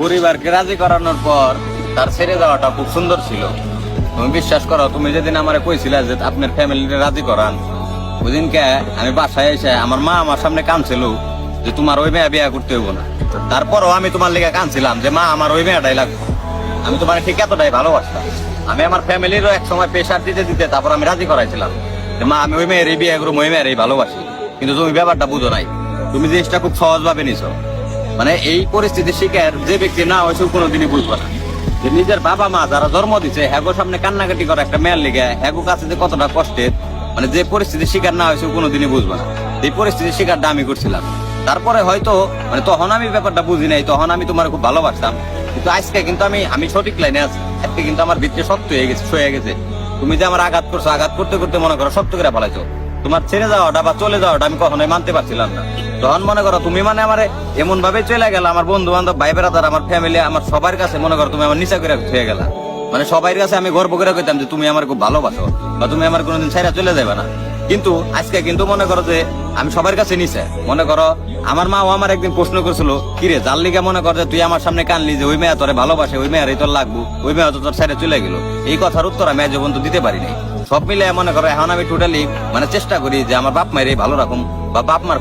পরিবারকে রাজি করানোর পর তার ছেড়ে যাওয়াটা খুব সুন্দর ছিল। তুমি বিশ্বাস করো, তুমি যেদিন আমারে কইছিলে যে আপনার ফ্যামিলিতে রাজি করান, ওই দিনকে আমি বাসায় এসে আমার মা আমার সামনে কাঁদছিল যে তোমার ওই মেয়ে বিয়ে করতে হইব না। তারপরও আমি তোমার লেগে কাঁদছিলাম যে মা আমার ওই মেয়েটাই লাগবে। আমি তোমার ঠিক এতটাই ভালোবাসতাম। আমি আমার ফ্যামিলিরও এক সময় প্রেশার দিতে দিতে তারপর আমি রাজি করাইছিলাম যে মা আমি ওই মেয়ের বিয়ে করবো, ওই মেয়ের ভালোবাসি। কিন্তু তুমি ব্যাপারটা বুঝো নাই, তুমি জিনিসটা খুব সহজ ভাবে নিছো। মানে এই পরিস্থিতির শিকার যে ব্যক্তি না হয়েছে কোনোদিনই বুঝবে না যে নিজের বাবা মা যারা জন্ম দিচ্ছে হ্যাগো সামনে কান্নাকাটি করে একটা মেয়ের লিগে হ্যাগো কাছে যে কতটা কষ্টের, মানে যে পরিস্থিতির শিকার না হয়েছে কোনোদিনই বুঝবে না। এই পরিস্থিতির শিকারটা আমি করছিলাম। তারপরে হয়তো মানে তখন আমি ব্যাপারটা বুঝি নাই, তখন আমি তোমার খুব ভালোবাসতাম। কিন্তু আজকে কিন্তু আমি সঠিক লাইনে আছি। আজকে কিন্তু আমার ভিতরে সত্য হয়ে গেছে, সয়ে গেছে। তুমি যে আমার আঘাত করছো, আঘাত করতে করতে মনে করো সত্য করে ফেলাইছো। তোমার ছেড়ে যাওয়াটা বা চলে যাওয়াটা আমি কখনোই মানতে পারছিলাম না। তখন মনে করো তুমি মানে আমার এমন ভাবে চলে গেল, আমার বন্ধু বান্ধব ভাই বেড়াদার আমার ফ্যামিলি আমার সবার কাছে মনে করো তুমি আমার নিচা করে হয়ে গেলা। মানে সবার কাছে আমি গর্ব করে কইতাম যে তুমি আমার খুব ভালোবাসো বা তুমি আমার কোনোদিন ছেড়ে চলে যাবে না। কিন্তু আজকে কিন্তু মনে করো যে আমি সবার কাছে নিচে। মনে করো আমার মাও আমার একদিন প্রশ্ন করছিল, কিরে যার লিগে মনে কর যে তুই আমার সামনে কানলি যে ওই মেয়ে তোরে ভালোবাসে, ওই মেয়েরই তোর লাগবো, ওই মেয়ে তো তোর ছেড়ে চলে গেল। এই কথার উত্তর আমি আজ পর্যন্ত দিতে পারি নাই। সব মিলে মনে করো এখন আমি টোটালি মানে চেষ্টা করি যে আমার বাপ মায়ের ভালো রাখুন বা বাপ মার